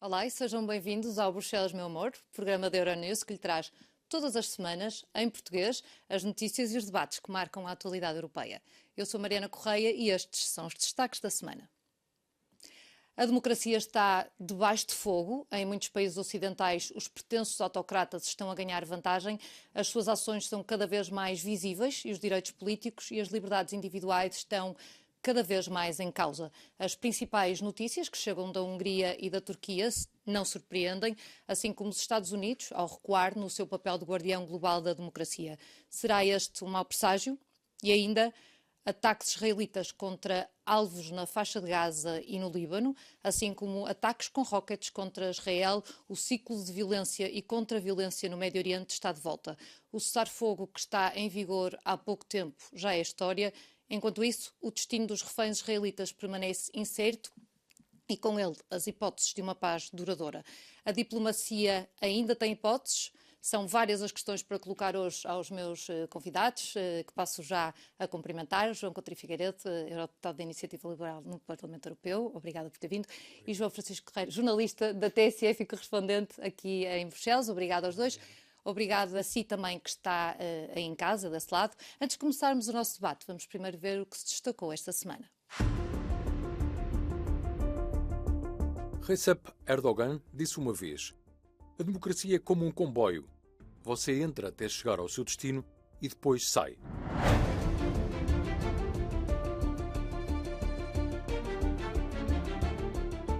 Olá e sejam bem-vindos ao Bruxelas, meu amor, programa da Euronews que lhe traz todas as semanas, em português, as notícias e os debates que marcam a atualidade europeia. Eu sou Mariana Correia e estes são os destaques da semana. A democracia está debaixo de fogo. Em muitos países ocidentais, os pretensos autocratas estão a ganhar vantagem. As suas ações são cada vez mais visíveis e os direitos políticos e as liberdades individuais estão cada vez mais em causa. As principais notícias que chegam da Hungria e da Turquia não surpreendem, assim como os Estados Unidos, ao recuar no seu papel de guardião global da democracia. Será este um mau presságio? E ainda, ataques israelitas contra alvos na faixa de Gaza e no Líbano, assim como ataques com rockets contra Israel, o ciclo de violência e contra-violência no Médio Oriente está de volta. O cessar-fogo que está em vigor há pouco tempo já é história. Enquanto isso, o destino dos reféns israelitas permanece incerto e, com ele, as hipóteses de uma paz duradoura. A diplomacia ainda tem hipóteses? São várias as questões para colocar hoje aos meus convidados, que passo já a cumprimentar. João Coutinho Figueiredo, eurodeputado da Iniciativa Liberal no Parlamento Europeu. Obrigada por ter vindo. E João Francisco Guerreiro, jornalista da TSF e correspondente aqui em Bruxelas. Obrigada aos dois. Obrigado a si também que está aí em casa, desse lado. Antes de começarmos o nosso debate, vamos primeiro ver o que se destacou esta semana. Recep Erdogan disse uma vez: a democracia é como um comboio. Você entra até chegar ao seu destino e depois sai.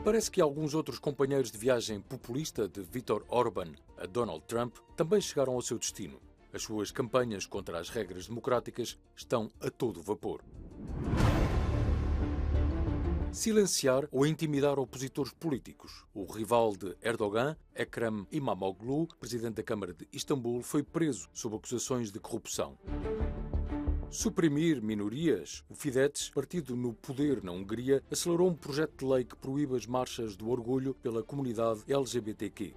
Parece que alguns outros companheiros de viagem populista de Viktor Orbán a Donald Trump também chegaram ao seu destino. As suas campanhas contra as regras democráticas estão a todo vapor. Silenciar ou intimidar opositores políticos. O rival de Erdogan, Ekrem İmamoğlu, presidente da Câmara de Istambul, foi preso sob acusações de corrupção. Suprimir minorias. O Fidesz, partido no poder na Hungria, acelerou um projeto de lei que proíbe as marchas do orgulho pela comunidade LGBTQ.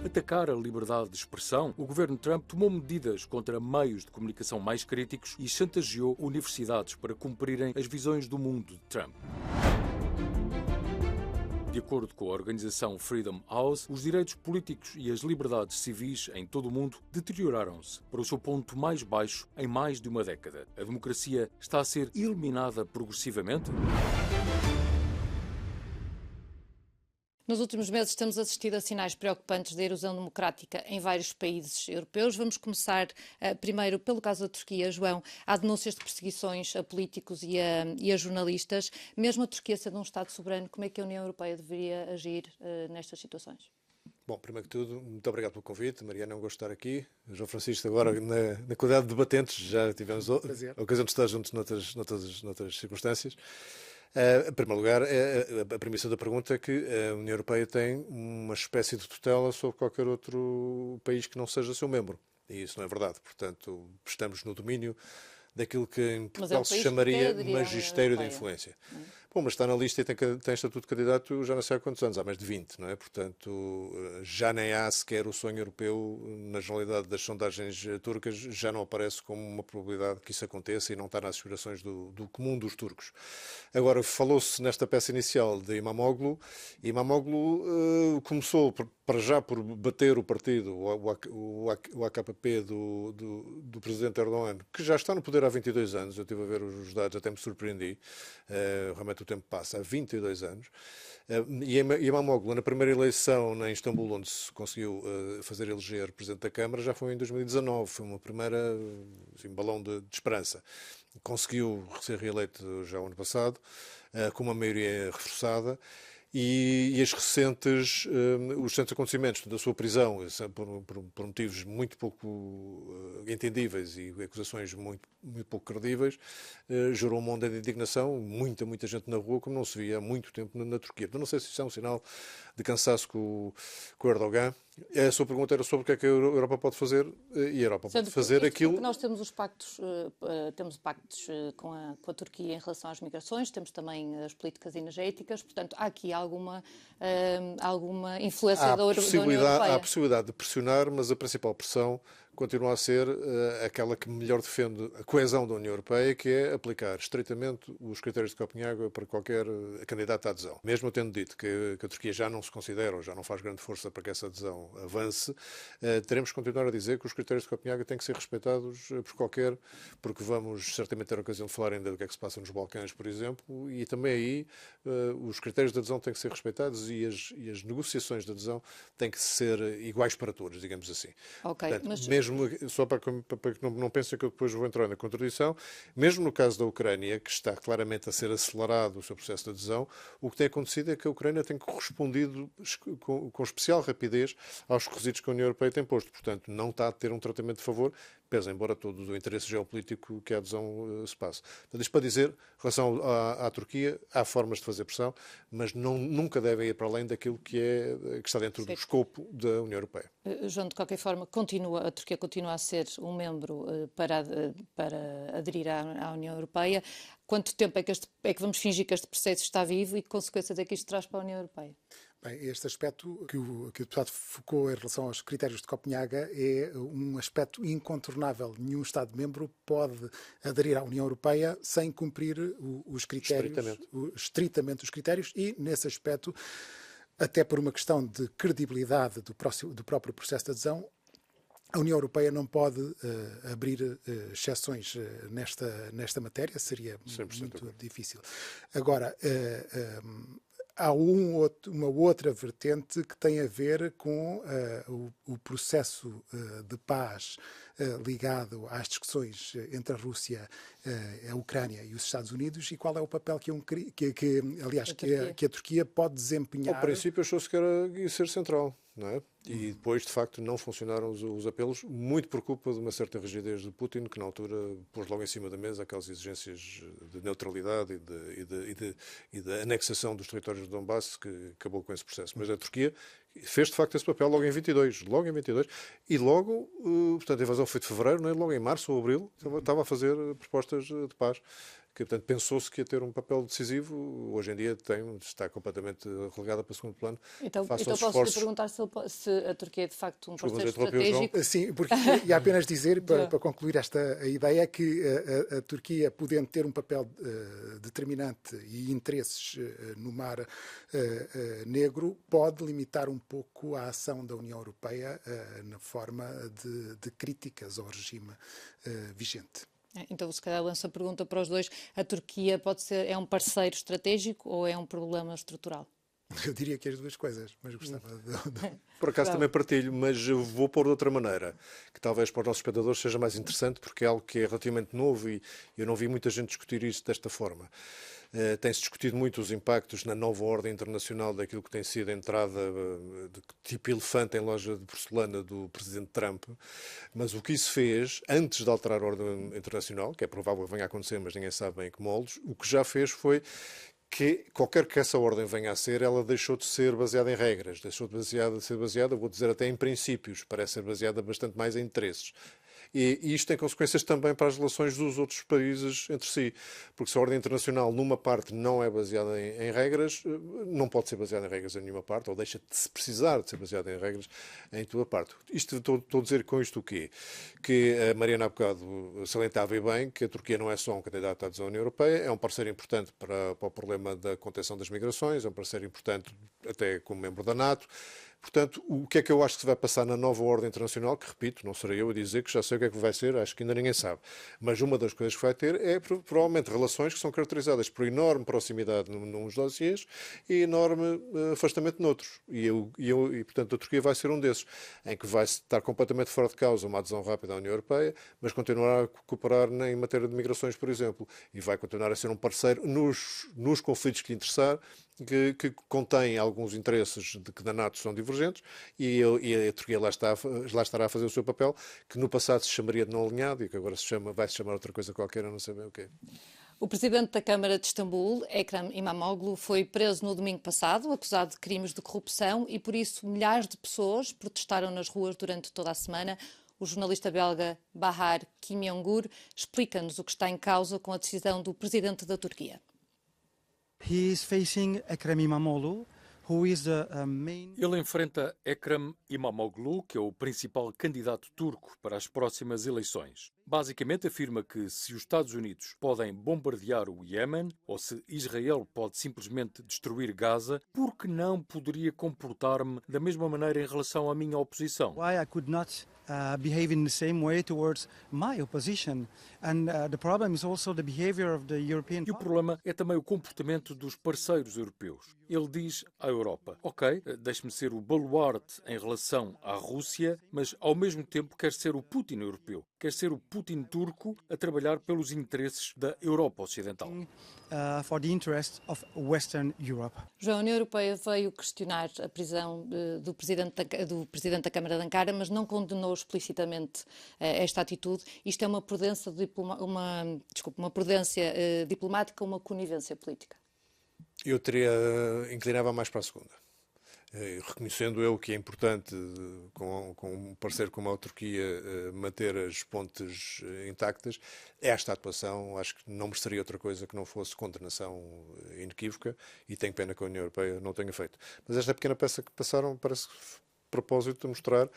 Atacar a liberdade de expressão. O governo Trump tomou medidas contra meios de comunicação mais críticos e chantageou universidades para cumprirem as visões do mundo de Trump. De acordo com a organização Freedom House, os direitos políticos e as liberdades civis em todo o mundo deterioraram-se para o seu ponto mais baixo em mais de uma década. A democracia está a ser eliminada progressivamente? Nos últimos meses temos assistido a sinais preocupantes da erosão democrática em vários países europeus. Vamos começar primeiro pelo caso da Turquia. João, há denúncias de perseguições a políticos e a jornalistas. Mesmo a Turquia sendo um Estado soberano, como é que a União Europeia deveria agir nestas situações? Bom, primeiro que tudo, muito obrigado pelo convite. Mariana, é um gosto de estar aqui. João Francisco, agora na qualidade de debatentes, já tivemos a ocasião de estar juntos noutras circunstâncias. Em primeiro lugar, a premissa da pergunta é que a União Europeia tem uma espécie de tutela sobre qualquer outro país que não seja seu membro. E isso não é verdade. Portanto, estamos no domínio daquilo que em Portugal se chamaria magistério da influência. Bom, mas está na lista e tem estatuto de candidato já não sei há quantos anos, há mais de 20, não é? Portanto, já nem há sequer o sonho europeu, na generalidade das sondagens turcas, já não aparece como uma probabilidade que isso aconteça e não está nas aspirações do comum dos turcos. Agora, falou-se nesta peça inicial de Imamoglu. Imamoglu começou para já por bater o partido, o AKP do presidente Erdogan, que já está no poder há 22 anos. Eu estive a ver os dados, até me surpreendi. Realmente o tempo passa há 22 anos. E Imamoglu, na primeira eleição em Istambul, onde se conseguiu fazer eleger presidente da Câmara, já foi em 2019. Foi uma primeira balão de esperança. Conseguiu ser reeleito já o ano passado, com uma maioria reforçada. E os recentes acontecimentos da sua prisão, por motivos muito pouco entendíveis e acusações muito pouco credíveis, gerou uma onda de indignação, muita gente na rua, como não se via há muito tempo na Turquia. Então, não sei se isso é um sinal de cansaço com o Erdogan. A sua pergunta era sobre o que é que a Europa pode fazer, e a Europa pode fazer aquilo... Nós temos os pactos, com a Turquia em relação às migrações, temos também as políticas energéticas, portanto, há aqui alguma influência da União Europeia. Há a possibilidade de pressionar, mas a principal pressão continua a ser aquela que melhor defende a coesão da União Europeia, que é aplicar estritamente os critérios de Copenhague para qualquer candidato à adesão. Mesmo tendo dito que a Turquia já não se considera ou já não faz grande força para que essa adesão avance, teremos que continuar a dizer que os critérios de Copenhague têm que ser respeitados por qualquer, porque vamos certamente ter a ocasião de falar ainda do que é que se passa nos Balcãs, por exemplo, e também aí os critérios de adesão têm que ser respeitados e as negociações de adesão têm que ser iguais para todos, digamos assim. Ok, Portanto, mas... mesmo, só para que não pensem que eu depois vou entrar na contradição, mesmo no caso da Ucrânia, que está claramente a ser acelerado o seu processo de adesão, o que tem acontecido é que a Ucrânia tem correspondido com especial rapidez aos requisitos que a União Europeia tem posto. Portanto, não está a ter um tratamento de favor, pese embora todo o interesse geopolítico que a adesão se passe. Portanto, isto para dizer, em relação à Turquia, há formas de fazer pressão, mas nunca devem ir para além daquilo que está dentro do escopo da União Europeia. João, de qualquer forma, a Turquia continua a ser um membro para aderir à União Europeia. Quanto tempo é que vamos fingir que este processo está vivo e que consequências é que isto traz para a União Europeia? Bem, este aspecto que o deputado focou em relação aos critérios de Copenhague é um aspecto incontornável. Nenhum Estado-membro pode aderir à União Europeia sem cumprir os critérios, estritamente os critérios, e, nesse aspecto, até por uma questão de credibilidade do próprio processo de adesão, a União Europeia não pode abrir exceções nesta matéria, seria muito difícil. Agora, há uma outra vertente que tem a ver com o processo de paz ligado às discussões entre a Rússia, a Ucrânia e os Estados Unidos, e qual é o papel que a Turquia pode desempenhar. Ao princípio achou-se que ia ser central, não é? E depois, de facto, não funcionaram os apelos, muito por culpa de uma certa rigidez de Putin, que na altura pôs logo em cima da mesa aquelas exigências de neutralidade e de anexação dos territórios de Donbass, que acabou com esse processo. Mas a Turquia fez, de facto, esse papel logo em 22, e logo, portanto, a invasão foi de fevereiro, não é? Logo em março ou abril, estava a fazer propostas de paz. Que, portanto, pensou-se que ia ter um papel decisivo, hoje em dia está completamente relegada para o segundo plano. Então posso-lhe perguntar se a Turquia é, de facto, um parceiro estratégico? Sim, porque ia apenas dizer, para concluir a ideia, que a Turquia, podendo ter um papel determinante e interesses no Mar Negro, pode limitar um pouco a ação da União Europeia na forma de críticas ao regime vigente. Então, se calhar lanço a pergunta para os dois. A Turquia é um parceiro estratégico ou é um problema estrutural? Eu diria que as duas coisas, mas gostava de... Por acaso também partilho, mas vou pôr de outra maneira, que talvez para os nossos espectadores seja mais interessante, porque é algo que é relativamente novo e eu não vi muita gente discutir isso desta forma. Tem-se discutido muito os impactos na nova ordem internacional daquilo que tem sido a entrada de tipo elefante em loja de porcelana do presidente Trump, mas o que isso fez, antes de alterar a ordem internacional, que é provável que venha a acontecer, mas ninguém sabe bem em que moldes, o que já fez foi que qualquer que essa ordem venha a ser, ela deixou de ser baseada em regras, deixou de ser baseada, vou dizer até em princípios, parece ser baseada bastante mais em interesses. E isto tem consequências também para as relações dos outros países entre si, porque se a ordem internacional numa parte não é baseada em regras, não pode ser baseada em regras em nenhuma parte, ou deixa de se precisar de ser baseada em regras em toda parte. Estou a dizer com isto o quê? Que a Mariana há bocado salientava bem que a Turquia não é só um candidato à adesão à União Europeia, é um parceiro importante para o problema da contenção das migrações, é um parceiro importante até como membro da NATO. Portanto, o que é que eu acho que se vai passar na nova ordem internacional, que, repito, não serei eu a dizer que já sei o que é que vai ser, acho que ainda ninguém sabe. Mas uma das coisas que vai ter é, provavelmente, relações que são caracterizadas por enorme proximidade nos dossiês e enorme afastamento noutros. E, portanto, a Turquia vai ser um desses, em que vai estar completamente fora de causa uma adesão rápida à União Europeia, mas continuará a cooperar em matéria de migrações, por exemplo, e vai continuar a ser um parceiro nos conflitos que lhe interessar, que contém alguns interesses que da NATO são divergentes e a Turquia lá estará a fazer o seu papel, que no passado se chamaria de não alinhado e que agora vai se chamar outra coisa qualquer, eu não sei bem o quê. O presidente da Câmara de Istambul, Ekrem İmamoğlu, foi preso no domingo passado, acusado de crimes de corrupção, e por isso milhares de pessoas protestaram nas ruas durante toda a semana. O jornalista belga Bahar Kimyongur explica-nos o que está em causa com a decisão do presidente da Turquia. He is facing Ekrem İmamoğlu Ele enfrenta Ekrem İmamoğlu, que é o principal candidato turco para as próximas eleições. Basicamente afirma que se os Estados Unidos podem bombardear o Iémen ou se Israel pode simplesmente destruir Gaza, por que não poderia comportar-me da mesma maneira em relação à minha oposição? Why I could not behave in the same way towards my opposition. And the problem is also the behavior of the European E o problema é também o comportamento dos parceiros europeus. Ele diz à Europa, ok, deixe-me ser o baluarte em relação à Rússia, mas ao mesmo tempo quer ser o Putin europeu, quer ser o Putin turco a trabalhar pelos interesses da Europa Ocidental. For the interest of Western Europe. João, a União Europeia veio questionar a prisão do presidente da Câmara de Ankara, mas não condenou explicitamente esta atitude. Isto é uma prudência diplomática ou uma conivência política? Eu inclinava mais para a segunda. Reconhecendo eu que é importante, com um parceiro como a Turquia, manter as pontes intactas, esta atuação acho que não mereceria outra coisa que não fosse condenação inequívoca, e tenho pena que a União Europeia não tenha feito. Mas esta pequena peça que passaram parece propósito de mostrar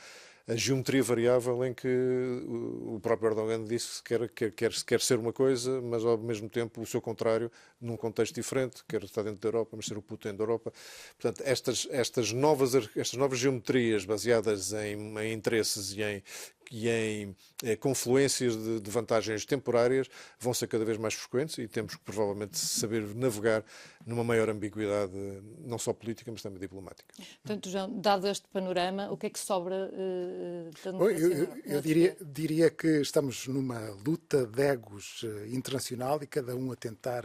a geometria variável em que o próprio Erdogan disse que quer ser uma coisa, mas ao mesmo tempo o seu contrário, num contexto diferente, quer estar dentro da Europa, mas ser o Putin da Europa. Portanto, estas novas geometrias baseadas em interesses e em confluências de vantagens temporárias vão ser cada vez mais frequentes, e temos que provavelmente saber navegar numa maior ambiguidade, não só política, mas também diplomática. Portanto, João, dado este panorama, o que é que sobra da democracia? Eu diria que estamos numa luta de egos internacional, e cada um a tentar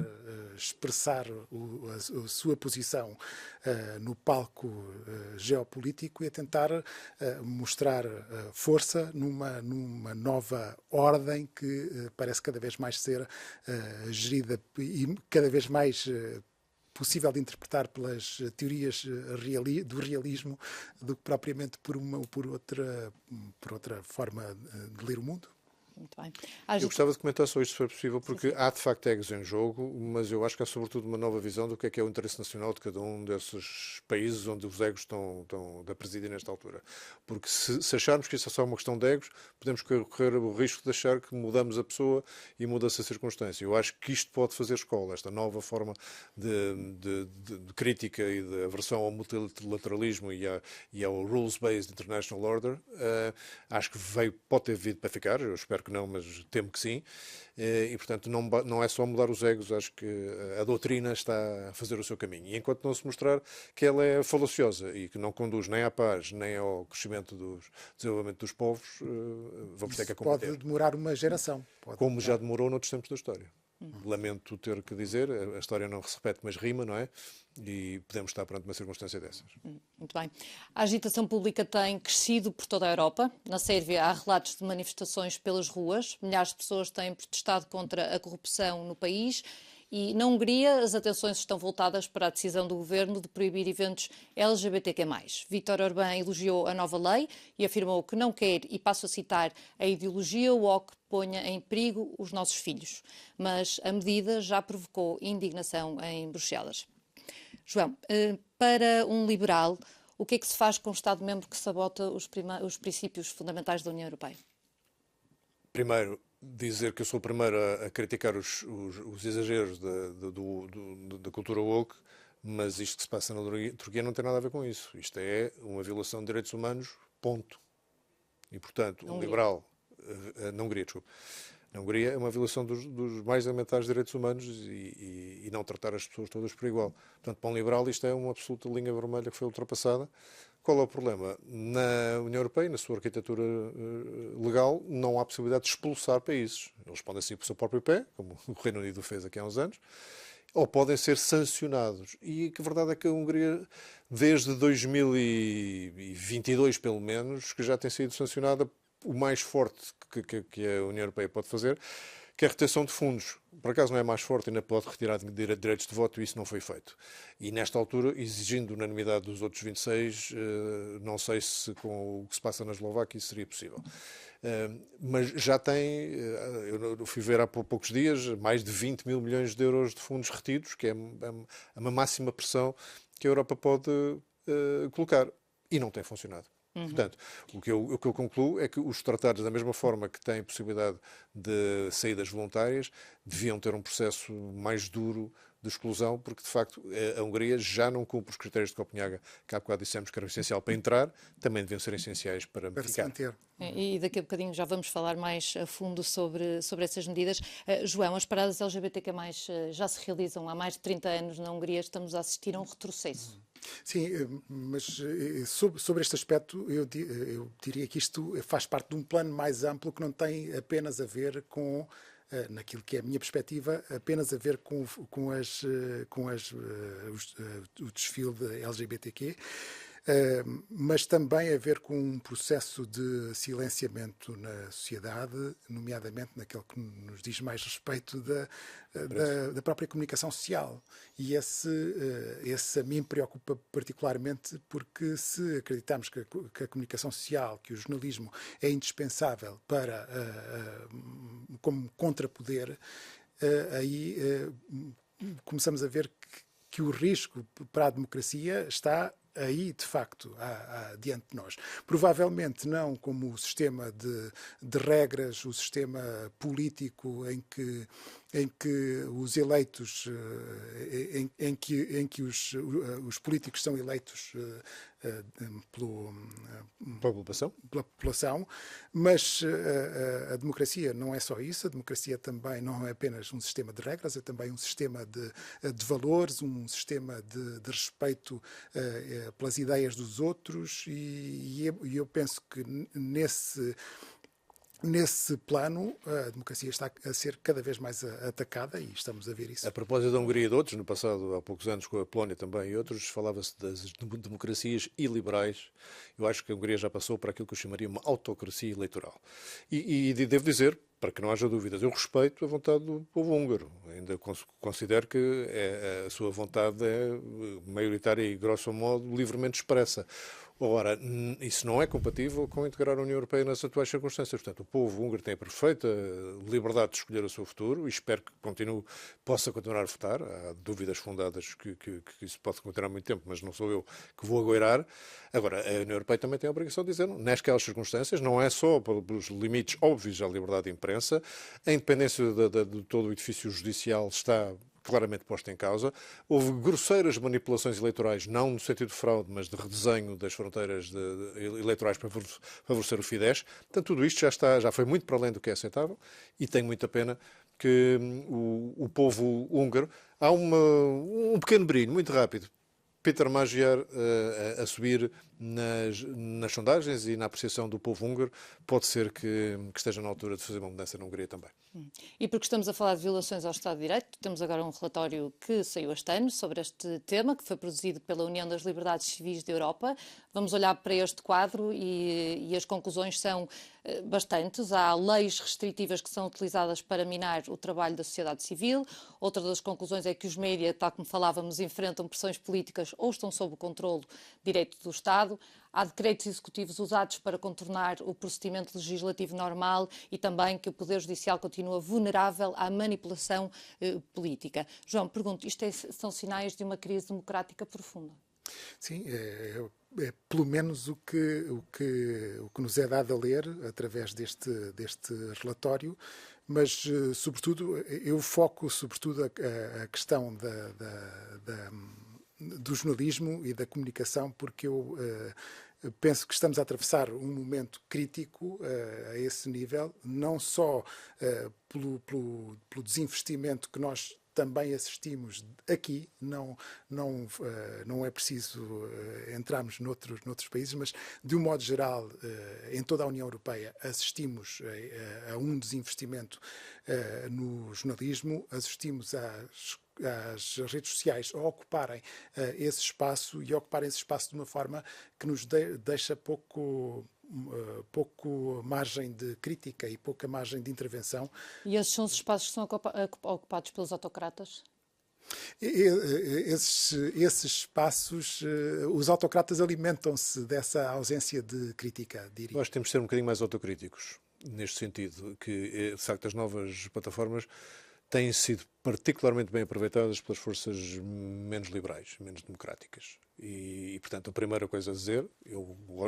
expressar a sua posição no palco geopolítico, e a tentar mostrar força numa nova ordem que parece cada vez mais ser gerida e cada vez mais possível de interpretar pelas teorias do realismo do que propriamente por outra forma de ler o mundo. Muito bem. Eu gostava de comentar só isto, se for possível, porque há de facto egos em jogo, mas eu acho que há sobretudo uma nova visão do que é o interesse nacional de cada um desses países onde os egos estão a presidir nesta altura. Porque se acharmos que isso é só uma questão de egos, podemos correr o risco de achar que mudamos a pessoa e muda-se a circunstância. Eu acho que isto pode fazer escola, esta nova forma de crítica e de aversão ao multilateralismo e ao rules-based international order. Acho que pode ter vindo para ficar, eu espero que não, mas temo que sim, e portanto não é só mudar os egos, acho que a doutrina está a fazer o seu caminho, e enquanto não se mostrar que ela é falaciosa e que não conduz nem à paz nem ao crescimento do desenvolvimento dos povos, vamos ter que a combater. Pode demorar uma geração. Como já demorou noutros tempos da história. Lamento ter que dizer, a história não se repete, mas rima, não é? E podemos estar perante uma circunstância dessas. Muito bem. A agitação pública tem crescido por toda a Europa. Na Sérvia há relatos de manifestações pelas ruas. Milhares de pessoas têm protestado contra a corrupção no país. E na Hungria as atenções estão voltadas para a decisão do governo de proibir eventos LGBTQ+. Vítor Orbán elogiou a nova lei e afirmou que não quer, e passo a citar, a ideologia woke ponha em perigo os nossos filhos. Mas a medida já provocou indignação em Bruxelas. João, para um liberal, o que é que se faz com um Estado-membro que sabota os princípios fundamentais da União Europeia? Primeiro, dizer que eu sou o primeiro a criticar os exageros da cultura woke, mas isto que se passa na Turquia não tem nada a ver com isso. Isto é uma violação de direitos humanos, ponto. E, portanto, um liberal... Na Hungria, desculpe. Na Hungria é uma violação dos mais elementares direitos humanos e não tratar as pessoas todas por igual. Portanto, para um liberal isto é uma absoluta linha vermelha que foi ultrapassada. Qual é o problema? Na União Europeia, na sua arquitetura legal, não há possibilidade de expulsar países. Eles podem sair por seu próprio pé, como o Reino Unido fez aqui há uns anos, ou podem ser sancionados. E a verdade é que a Hungria, desde 2022 pelo menos, que já tem sido sancionada, o mais forte que a União Europeia pode fazer, que é a retenção de fundos. Por acaso não é mais forte, ainda pode retirar direitos de voto, e isso não foi feito. E nesta altura, exigindo unanimidade dos outros 26, não sei se com o que se passa na Eslováquia isso seria possível. Mas já tem, eu fui ver há poucos dias, mais de 20 mil milhões de euros de fundos retidos, que é uma máxima pressão que a Europa pode colocar. E não tem funcionado. Portanto, o que eu concluo é que os tratados, da mesma forma que têm possibilidade de saídas voluntárias, deviam ter um processo mais duro de exclusão, porque, de facto, a Hungria já não cumpre os critérios de Copenhaga, que há bocado dissemos que era essencial para entrar, também deviam ser essenciais para ficar. Se manter. E daqui a bocadinho já vamos falar mais a fundo sobre essas medidas. João, as paradas LGBTQ+, já se realizam há mais de 30 anos na Hungria, estamos a assistir a um retrocesso. Sim, mas sobre este aspecto eu diria que isto faz parte de um plano mais amplo que não tem apenas a ver com, naquilo que é a minha perspectiva, apenas a ver com o desfile de LGBTQ, mas também a ver com um processo de silenciamento na sociedade, nomeadamente naquele que nos diz mais respeito da própria comunicação social. E esse a mim preocupa particularmente, porque se acreditamos que a comunicação social, que o jornalismo é indispensável para como contrapoder, aí começamos a ver que o risco para a democracia está aí, de facto, diante de nós. Provavelmente não como o sistema de regras, o sistema político em que os eleitos, em que os políticos são eleitos pela população, mas a democracia não é só isso. A democracia também não é apenas um sistema de regras, é também um sistema de valores, um sistema de respeito pelas ideias dos outros, e eu penso que nesse plano, a democracia está a ser cada vez mais atacada, e estamos a ver isso. A propósito da Hungria e de outros, no passado, há poucos anos, com a Polónia também e outros, falava-se das democracias iliberais. Eu acho que a Hungria já passou para aquilo que eu chamaria uma autocracia eleitoral. E devo dizer, para que não haja dúvidas, eu respeito a vontade do povo húngaro. Ainda considero que a sua vontade é maioritária e, grosso modo, livremente expressa. Ora, isso não é compatível com integrar a União Europeia nas atuais circunstâncias. Portanto, o povo húngaro tem a perfeita liberdade de escolher o seu futuro, e espero que possa continuar a votar. Há dúvidas fundadas que isso pode continuar muito tempo, mas não sou eu que vou agoirar. Agora, a União Europeia também tem a obrigação de dizer, nestas circunstâncias, não é só pelos limites óbvios à liberdade de imprensa, a independência de todo o edifício judicial está claramente posta em causa. Houve grosseiras manipulações eleitorais, não no sentido de fraude, mas de redesenho das fronteiras eleitorais para favorecer o Fidesz. Portanto, tudo isto já foi muito para além do que é aceitável, e tenho muita pena que o povo húngaro... Há um pequeno brilho, muito rápido. Peter Magyar a subir nas sondagens e na apreciação do povo húngaro, pode ser que esteja na altura de fazer uma mudança na Hungria também. E porque estamos a falar de violações ao Estado de Direito, temos agora um relatório que saiu este ano sobre este tema, que foi produzido pela União das Liberdades Civis da Europa. Vamos olhar para este quadro e as conclusões são bastantes. Há leis restritivas que são utilizadas para minar o trabalho da sociedade civil. Outra das conclusões é que os média, tal como falávamos, enfrentam pressões políticas ou estão sob o controle direito do Estado. Há decretos executivos usados para contornar o procedimento legislativo normal, e também que o Poder Judicial continua vulnerável à manipulação política. João, pergunto, isto são sinais de uma crise democrática profunda? Sim, é pelo menos o que nos é dado a ler através deste relatório, mas sobretudo eu foco sobretudo a questão do jornalismo e da comunicação, porque eu penso que estamos a atravessar um momento crítico a esse nível, não só pelo desinvestimento que nós também assistimos aqui, não é preciso entrarmos noutros países, mas de um modo geral, em toda a União Europeia, assistimos a um desinvestimento no jornalismo, assistimos às redes sociais a ocuparem esse espaço, e a ocuparem esse espaço de uma forma que nos deixa pouco margem de crítica e pouca margem de intervenção. E esses são os espaços que são ocupados pelos autocratas? Esses espaços, os autocratas alimentam-se dessa ausência de crítica, diria. Eu acho que temos de ser um bocadinho mais autocríticos, neste sentido, que, de facto, as novas plataformas têm sido particularmente bem aproveitadas pelas forças menos liberais, menos democráticas. E, portanto, a primeira coisa a dizer, eu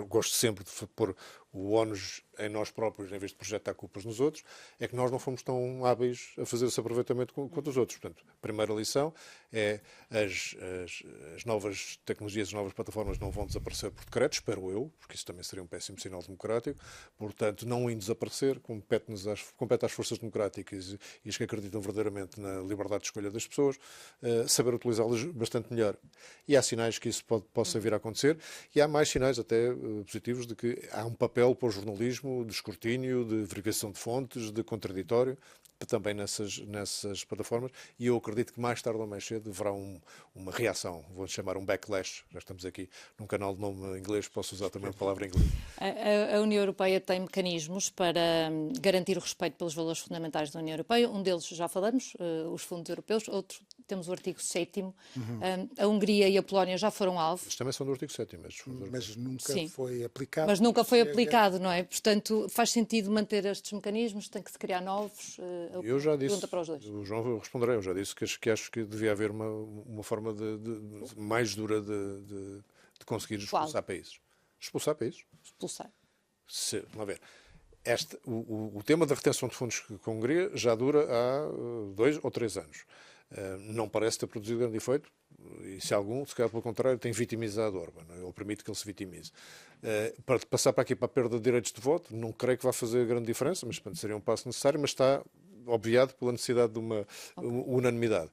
gosto sempre de pôr o ónus em nós próprios, em vez de projetar culpas nos outros, é que nós não fomos tão hábeis a fazer esse aproveitamento quanto os outros. Portanto, a primeira lição é as novas tecnologias, as novas plataformas não vão desaparecer por decreto, espero eu, porque isso também seria um péssimo sinal democrático. Portanto, não indo desaparecer, compete às forças democráticas e as que acreditam verdadeiramente na liberdade de escolha das pessoas, saber utilizá-las bastante melhor. E há sinais que isso possa vir a acontecer, e há mais sinais até positivos de que há um papel para o jornalismo de escrutínio, de verificação de fontes, de contraditório, também nessas plataformas, e eu acredito que mais tarde ou mais cedo haverá uma reação, vou chamar um backlash. Já estamos aqui num canal de nome inglês, posso usar também a palavra em inglês. A União Europeia tem mecanismos para garantir o respeito pelos valores fundamentais da União Europeia. Um deles já falamos, os fundos europeus. Outro, temos o artigo 7º. A Hungria e a Polónia já foram alvo. Mas também são do artigo 7º. Mas nunca Sim. foi aplicado. Mas nunca foi aplicado, não é? Portanto, faz sentido manter estes mecanismos, tem que se criar novos. Eu já disse, pergunta para os dois. o João, eu responderei, eu já disse que acho que devia haver uma forma mais dura de conseguir expulsar países. Expulsar países? Expulsar. Vamos ver. O tema da retenção de fundos com a Hungria já dura há 2 ou 3 anos. Não parece ter produzido grande efeito, e se algum, se calhar pelo contrário, tem vitimizado Orbán, ou permite que ele se vitimize. Para passar para aqui para a perda de direitos de voto, não creio que vá fazer grande diferença, mas seria um passo necessário, mas está obviado pela necessidade de uma unanimidade.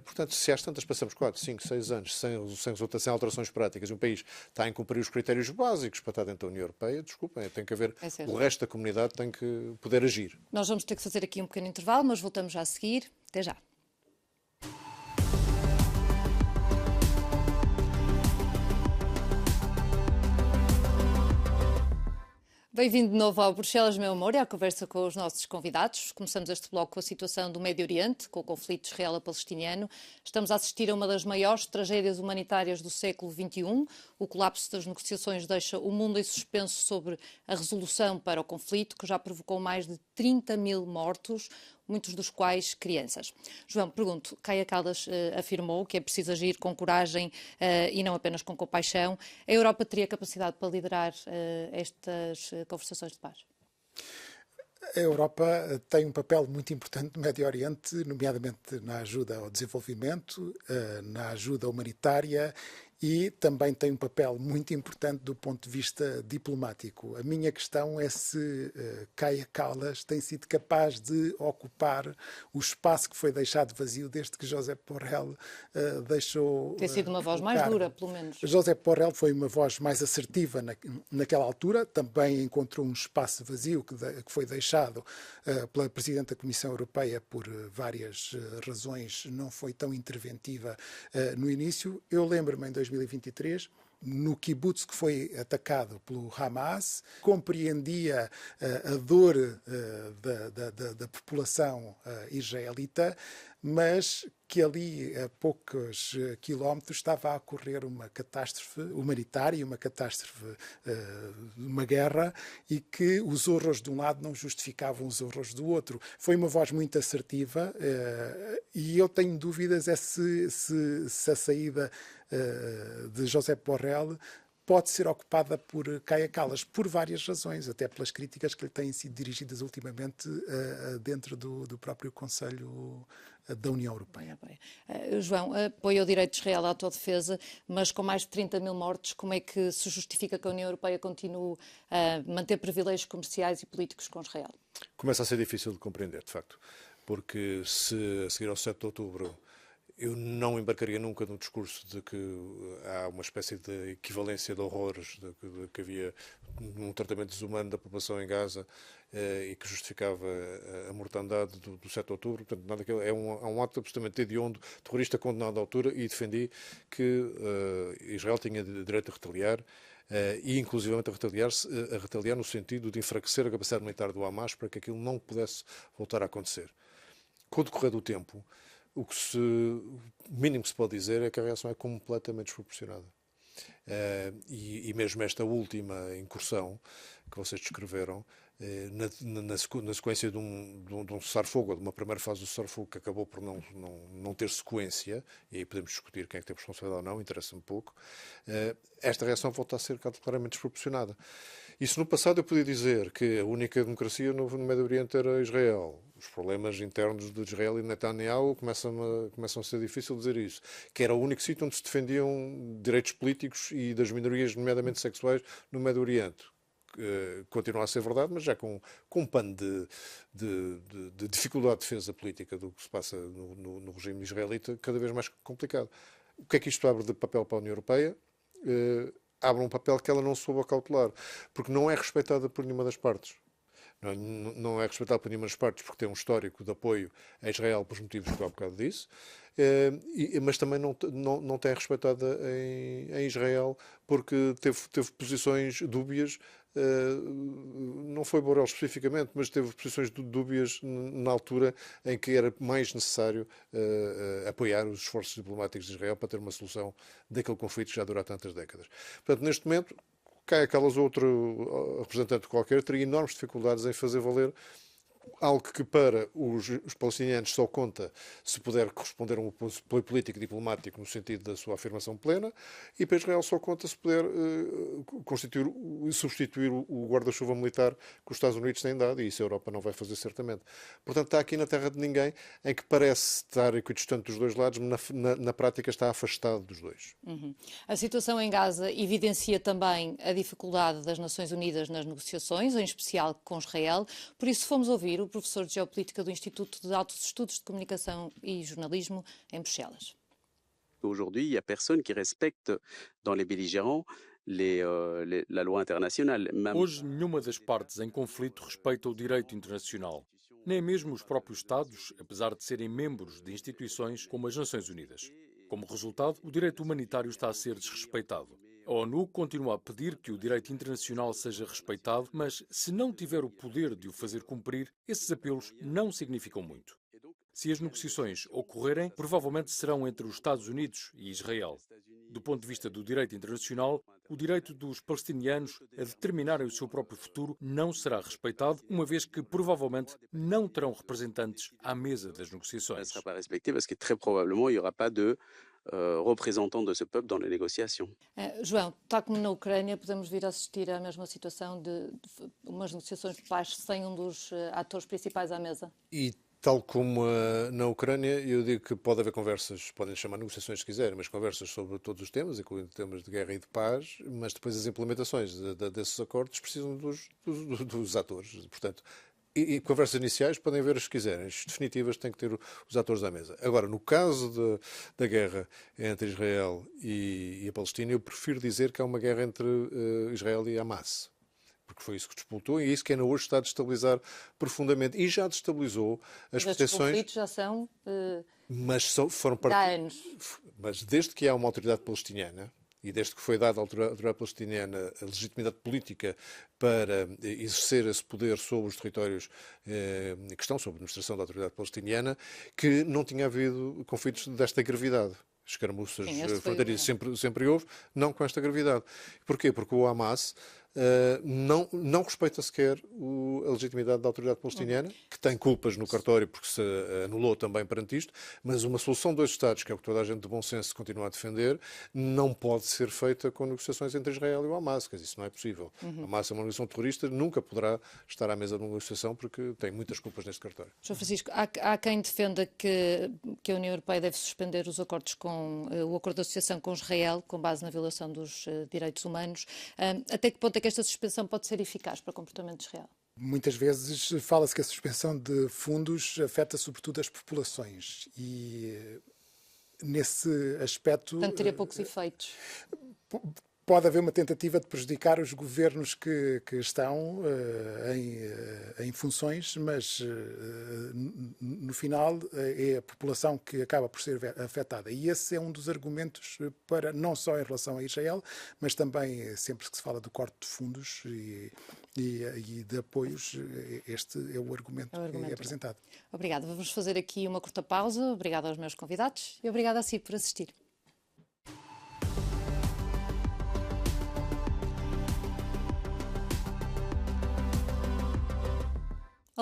Portanto, se às tantas passamos 4, 5, 6 anos sem alterações práticas e um país está a incumprir os critérios básicos para estar dentro da União Europeia, desculpem, tem que haver, o resto da comunidade tem que poder agir. Nós vamos ter que fazer aqui um pequeno intervalo, mas voltamos já a seguir. Até já. Bem-vindo de novo ao Bruxelas, meu amor, e à conversa com os nossos convidados. Começamos este bloco com a situação do Médio Oriente, com o conflito israelo-palestiniano. Estamos a assistir a uma das maiores tragédias humanitárias do século XXI. O colapso das negociações deixa o mundo em suspenso sobre a resolução para o conflito, que já provocou mais de 30 mil mortos, muitos dos quais crianças. João, pergunto, Kaia Caldas afirmou que é preciso agir com coragem e não apenas com compaixão. A Europa teria capacidade para liderar estas conversações de paz? A Europa tem um papel muito importante no Médio Oriente, nomeadamente na ajuda ao desenvolvimento, na ajuda humanitária, e também tem um papel muito importante do ponto de vista diplomático. A minha questão é se Kaia Kallas tem sido capaz de ocupar o espaço que foi deixado vazio desde que Josep Borrell deixou. Tem sido uma voz mais dura, pelo menos. Josep Borrell foi uma voz mais assertiva naquela altura, também encontrou um espaço vazio que foi deixado pela Presidente da Comissão Europeia por várias razões, não foi tão interventiva no início. Eu lembro-me em 2023, no kibbutz que foi atacado pelo Hamas, compreendia a dor da população israelita, mas que ali a poucos quilómetros estava a ocorrer uma catástrofe humanitária, uma catástrofe, uma guerra, e que os horrores de um lado não justificavam os horrores do outro. Foi uma voz muito assertiva e eu tenho dúvidas se a saída de Josep Borrell pode ser ocupada por Kaia Kallas, por várias razões, até pelas críticas que lhe têm sido dirigidas ultimamente dentro do próprio Conselho da União Europeia. João, apoia o direito de Israel à autodefesa, mas com mais de 30 mil mortos, como é que se justifica que a União Europeia continue a manter privilégios comerciais e políticos com Israel? Começa a ser difícil de compreender, de facto, porque se a seguir ao 7 de outubro eu não embarcaria nunca no discurso de que há uma espécie de equivalência de horrores, de que havia um tratamento desumano da população em Gaza e que justificava a mortandade do 7 de outubro. Portanto, nada daquilo, é um ato absolutamente hediondo, terrorista condenado à altura, e defendi que Israel tinha direito a retaliar. E inclusivamente a retaliar no sentido de enfraquecer a capacidade militar do Hamas para que aquilo não pudesse voltar a acontecer. Com o decorrer do tempo, o mínimo que se pode dizer é que a reação é completamente desproporcionada. E mesmo esta última incursão, que vocês descreveram, na sequência de um cessar-fogo, ou de uma primeira fase do cessar-fogo que acabou por não ter sequência, e aí podemos discutir quem é que tem responsabilidade ou não, interessa-me pouco, esta reação volta a ser claramente desproporcionada. E se no passado eu podia dizer que a única democracia no Médio Oriente era Israel, os problemas internos de Israel e Netanyahu começam a ser difícil dizer isso, que era o único sítio onde se defendiam direitos políticos e das minorias, nomeadamente sexuais, no Médio Oriente. Continua a ser verdade, mas já com um pano de dificuldade de defesa política do que se passa no regime israelita cada vez mais complicado. O que é que isto abre de papel para a União Europeia? Abre um papel que ela não soube acautelar, porque não é respeitada por nenhuma das partes. Não é respeitada por nenhuma das partes porque tem um histórico de apoio a Israel pelos motivos que eu há bocado disse, mas também não tem respeitada em Israel porque teve posições dúbias. Não foi Borrell especificamente, mas teve posições dúbias na altura em que era mais necessário apoiar os esforços diplomáticos de Israel para ter uma solução daquele conflito que já dura há tantas décadas. Portanto, neste momento, cai aquelas outro representante qualquer, teria enormes dificuldades em fazer valer algo que para os palestinianos só conta se puder corresponder a um apoio político e diplomático no sentido da sua afirmação plena, e para Israel só conta se puder constituir e substituir o guarda-chuva militar que os Estados Unidos têm dado, e isso a Europa não vai fazer certamente. Portanto, está aqui na terra de ninguém, em que parece estar equidistante dos dois lados, mas na prática está afastado dos dois. Uhum. A situação em Gaza evidencia também a dificuldade das Nações Unidas nas negociações, em especial com Israel. Por isso fomos ouvir o professor de Geopolítica do Instituto de Altos Estudos de Comunicação e Jornalismo em Bruxelas. Aujourd'hui, il n'y a personne qui respecte dans les belligérants la loi internationale. Hoje, nenhuma das partes em conflito respeita o direito internacional. Nem mesmo os próprios Estados, apesar de serem membros de instituições como as Nações Unidas. Como resultado, o direito humanitário está a ser desrespeitado. A ONU continua a pedir que o direito internacional seja respeitado, mas se não tiver o poder de o fazer cumprir, esses apelos não significam muito. Se as negociações ocorrerem, provavelmente serão entre os Estados Unidos e Israel. Do ponto de vista do direito internacional, o direito dos palestinianos a determinarem o seu próprio futuro não será respeitado, uma vez que provavelmente não terão representantes à mesa das negociações. Ne sera pas respecté parce que très probablement il y aura pas de représentants de ce peuple dans les négociations. João, tal como na Ucrânia, podemos vir a assistir à mesma situação de umas negociações de paz sem um dos atores principais à mesa? E tal como na Ucrânia, eu digo que pode haver conversas, podem chamar negociações se quiserem, mas conversas sobre todos os temas, incluindo temas de guerra e de paz, mas depois as implementações desses acordos precisam dos atores. Portanto, e conversas iniciais podem haver as que quiserem, as definitivas têm que ter os atores à mesa. Agora, no caso da guerra entre Israel e a Palestina, eu prefiro dizer que há uma guerra entre Israel e Hamas. Porque foi isso que despoltou e é isso que ainda hoje está a destabilizar profundamente. E já destabilizou as proteções. Os conflitos já são mas foram há anos. Mas desde que há uma autoridade palestiniana e desde que foi dada à autoridade palestiniana a legitimidade política para exercer esse poder sobre os territórios que estão sob a administração da autoridade palestiniana, que não tinha havido conflitos desta gravidade. Escaramuças fronteiriças sempre houve, não com esta gravidade. Porquê? Porque o Hamas não respeita sequer a legitimidade da autoridade palestiniana, que tem culpas no cartório porque se anulou também perante isto, mas uma solução de dois Estados, que é o que toda a gente de bom senso continua a defender, não pode ser feita com negociações entre Israel e o Hamas, quer dizer, isso não é possível. O Hamas é uma organização terrorista, nunca poderá estar à mesa de uma negociação porque tem muitas culpas neste cartório. João Francisco, há quem defenda que a União Europeia deve suspender os acordos o acordo de associação com Israel, com base na violação dos direitos humanos. Até que ponto é que esta suspensão pode ser eficaz para o comportamento de Israel? Muitas vezes fala-se que a suspensão de fundos afeta sobretudo as populações e nesse aspecto... Portanto, teria poucos efeitos. Pode haver uma tentativa de prejudicar os governos que estão em funções, mas no final é a população que acaba por ser afetada. E esse é um dos argumentos para, não só em relação a Israel, mas também sempre que se fala do corte de fundos e de apoios, este é o argumento que é apresentado. Obrigada. Vamos fazer aqui uma curta pausa. Obrigada aos meus convidados e obrigada a si por assistir.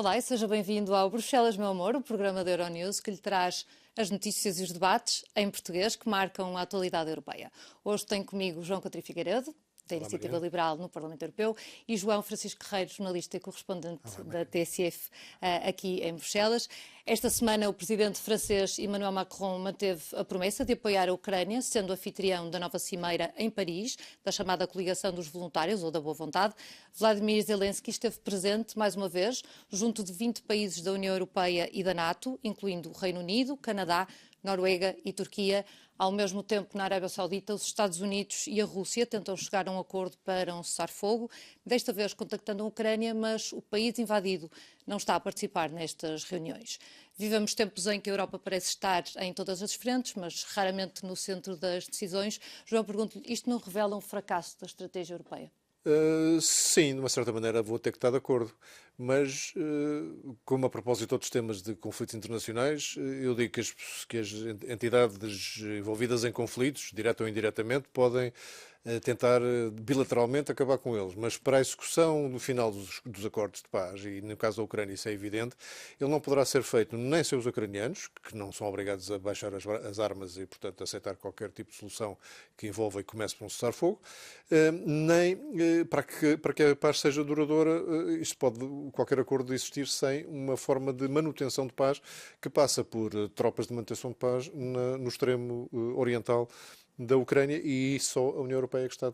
Olá e seja bem-vindo ao Bruxelas, meu amor, o programa da Euronews que lhe traz as notícias e os debates em português que marcam a atualidade europeia. Hoje tenho comigo João Coutinho Figueiredo, da Iniciativa Liberal no Parlamento Europeu, e João Francisco Guerreiro, jornalista e correspondente da TSF aqui em Bruxelas. Esta semana o presidente francês Emmanuel Macron manteve a promessa de apoiar a Ucrânia, sendo anfitrião da nova cimeira em Paris, da chamada Coligação dos Voluntários, ou da Boa Vontade. Vladimir Zelensky esteve presente, mais uma vez, junto de 20 países da União Europeia e da NATO, incluindo o Reino Unido, Canadá, Noruega e Turquia. Ao mesmo tempo, na Arábia Saudita, os Estados Unidos e a Rússia tentam chegar a um acordo para um cessar-fogo, desta vez contactando a Ucrânia, mas o país invadido não está a participar nestas reuniões. Vivemos tempos em que a Europa parece estar em todas as frentes, mas raramente no centro das decisões. João, pergunto-lhe, isto não revela um fracasso da estratégia europeia? Sim, de uma certa maneira vou ter que estar de acordo, mas como a propósito de outros temas de conflitos internacionais, eu digo que as entidades envolvidas em conflitos, direto ou indiretamente, podem tentar bilateralmente acabar com eles, mas para a execução do final dos acordos de paz, e no caso da Ucrânia isso é evidente, ele não poderá ser feito nem sem os ucranianos, que não são obrigados a baixar as armas e, portanto, aceitar qualquer tipo de solução que envolva e comece por um cessar-fogo, nem para que a paz seja duradoura, qualquer acordo existir sem uma forma de manutenção de paz que passa por tropas de manutenção de paz no extremo oriental da Ucrânia, e só a União Europeia que está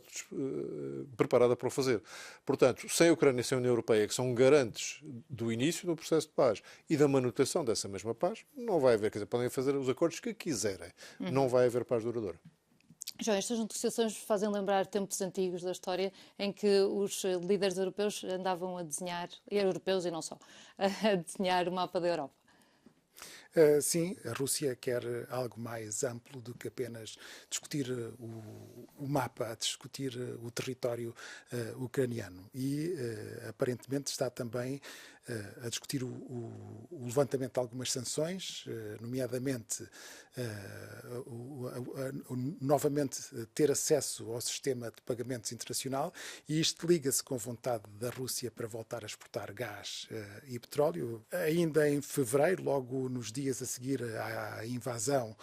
preparada para o fazer. Portanto, sem a Ucrânia e sem a União Europeia, que são garantes do início do processo de paz e da manutenção dessa mesma paz, não vai haver, quer dizer, podem fazer os acordos que quiserem, não vai haver paz duradoura. João, estas negociações fazem lembrar tempos antigos da história em que os líderes europeus andavam a desenhar, europeus e não só, a desenhar o mapa da Europa. Sim, a Rússia quer algo mais amplo do que apenas discutir o mapa, discutir o território ucraniano. E, aparentemente, está também a discutir o levantamento de algumas sanções, nomeadamente novamente ter acesso ao sistema de pagamentos internacional, e isto liga-se com a vontade da Rússia para voltar a exportar gás e petróleo. Ainda em fevereiro, logo nos dias a seguir à invasão,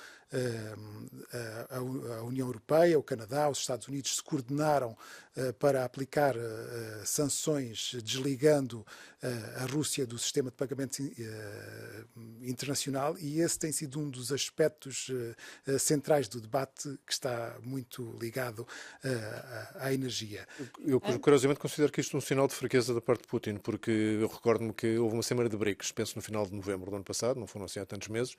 a União Europeia, o Canadá, os Estados Unidos se coordenaram para aplicar sanções desligando a Rússia do sistema de pagamentos internacional, e esse tem sido um dos aspectos centrais do debate, que está muito ligado à energia. Eu, curiosamente, considero que isto é um sinal de fraqueza da parte de Putin, porque eu recordo-me que houve uma cimeira de BRICS, penso no final de novembro do ano passado, não foram assim há tantos meses.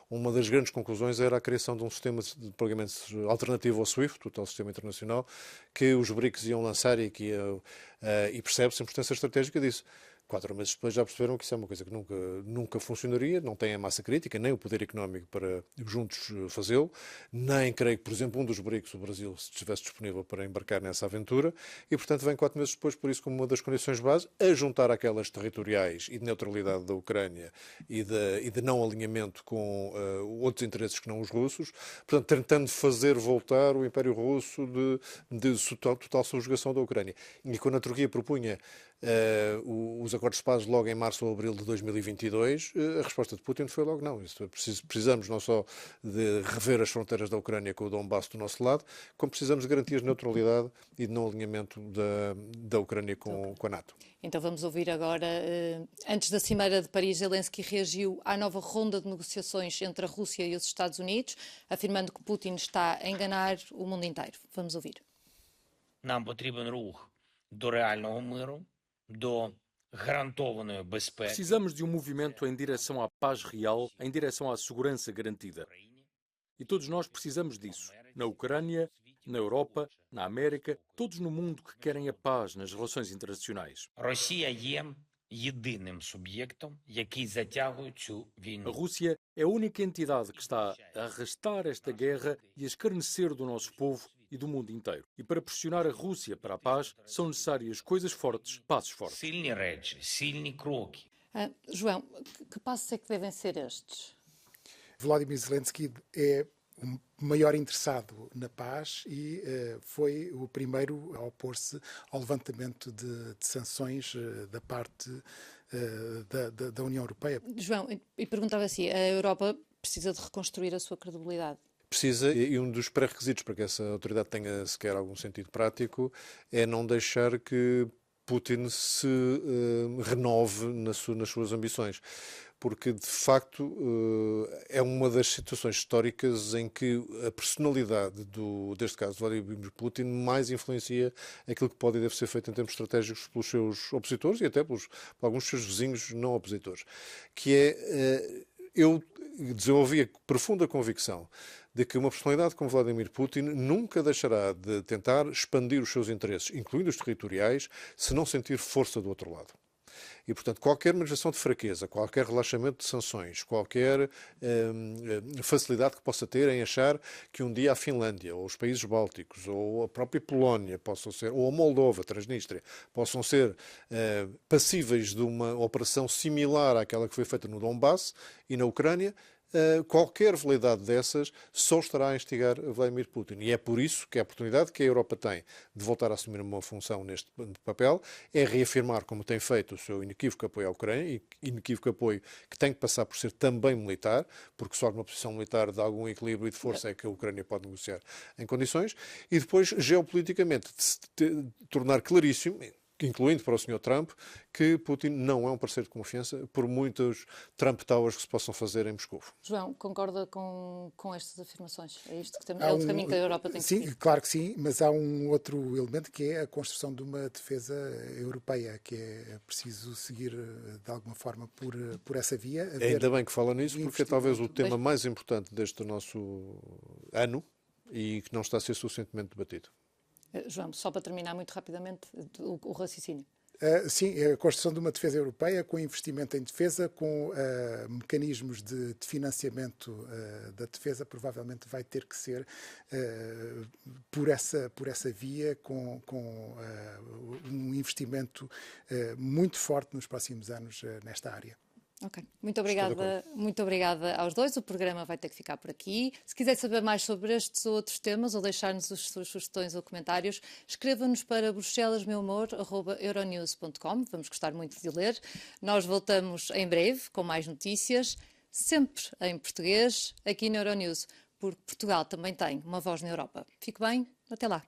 Uma das grandes conclusões era a criação de um sistema de pagamentos alternativo ao SWIFT, o tal sistema internacional, que os BRICS iam lançar e e percebe-se a importância estratégica disso. 4 meses depois já perceberam que isso é uma coisa que nunca funcionaria, não tem a massa crítica, nem o poder económico para juntos fazê-lo, nem creio que, por exemplo, um dos BRICS, o Brasil, estivesse disponível para embarcar nessa aventura, e, portanto, vem 4 meses depois, por isso, como uma das condições base, a juntar aquelas territoriais e de neutralidade da Ucrânia e de não alinhamento com outros interesses que não os russos, portanto, tentando fazer voltar o Império Russo de total subjugação da Ucrânia. E quando a Turquia propunha os acordos de paz logo em março ou abril de 2022, a resposta de Putin foi logo não. Precisamos não só de rever as fronteiras da Ucrânia com o Donbass do nosso lado, como precisamos de garantias de neutralidade e de não alinhamento da Ucrânia com a NATO. Então vamos ouvir agora, antes da Cimeira de Paris, Zelensky reagiu à nova ronda de negociações entre a Rússia e os Estados Unidos, afirmando que Putin está a enganar o mundo inteiro. Vamos ouvir. Нам потрібен рух до реального миру, до гарантованої безпеки. Precisamos de um movimento em direção à paz real, em direção à segurança garantida. E todos nós precisamos disso. Na Ucrânia, na Europa, na América, todos no mundo que querem a paz nas relações internacionais. Росія є єдиним суб'єктом, який затягує цю A війну. Rússia é a única entidade que está a arrastar esta guerra e a escarnecer do nosso povo e do mundo inteiro. E para pressionar a Rússia para a paz, são necessárias coisas fortes, passos fortes. Сильні речі, сильні кроки. João, que passos é que devem ser estes? Volodymyr Zelensky é o maior interessado na paz e foi o primeiro a opor-se ao levantamento de sanções da parte da União Europeia. João, e perguntava assim, a Europa precisa de reconstruir a sua credibilidade? Precisa, e um dos pré-requisitos para que essa autoridade tenha sequer algum sentido prático é não deixar que Putin se renove nas suas ambições. Porque, de facto, é uma das situações históricas em que a personalidade, deste caso, Vladimir Putin, mais influencia aquilo que pode e deve ser feito em termos estratégicos pelos seus opositores e até por alguns dos seus vizinhos não opositores. Que é, eu desenvolvi a profunda convicção de que uma personalidade como Vladimir Putin nunca deixará de tentar expandir os seus interesses, incluindo os territoriais, se não sentir força do outro lado. E, portanto, qualquer manifestação de fraqueza, qualquer relaxamento de sanções, qualquer facilidade que possa ter em achar que um dia a Finlândia, ou os países bálticos, ou a própria Polónia possam ser, ou a Moldova, Transnistria, possam ser passíveis de uma operação similar àquela que foi feita no Donbass e na Ucrânia, qualquer veleidade dessas só estará a instigar Vladimir Putin. E é por isso que a oportunidade que a Europa tem de voltar a assumir uma função neste papel é reafirmar, como tem feito, o seu inequívoco apoio à Ucrânia, e inequívoco apoio que tem que passar por ser também militar, porque só numa posição militar de algum equilíbrio e de força é que a Ucrânia pode negociar em condições, e depois, geopoliticamente, de tornar claríssimo, incluindo para o Sr. Trump, que Putin não é um parceiro de confiança por muitos Trump Towers que se possam fazer em Moscou. João, concorda com estas afirmações? É isto que é o caminho que a Europa tem que seguir? Sim, claro que sim, mas há um outro elemento que é a construção de uma defesa europeia, que é preciso seguir de alguma forma por essa via. Ainda bem que fala nisso, porque é talvez o tema mais importante deste nosso ano e que não está a ser suficientemente debatido. João, só para terminar muito rapidamente o raciocínio. Sim, a construção de uma defesa europeia com investimento em defesa, com mecanismos de financiamento da defesa, provavelmente vai ter que ser por essa via, com um investimento muito forte nos próximos anos nesta área. Ok, muito obrigada aos dois. O programa vai ter que ficar por aqui. Se quiser saber mais sobre estes ou outros temas ou deixar-nos as suas sugestões ou comentários, escreva-nos para bruxelasmeumor@euronews.com. Vamos gostar muito de ler. Nós voltamos em breve com mais notícias, sempre em português, aqui na Euronews, porque Portugal também tem uma voz na Europa. Fique bem, até lá.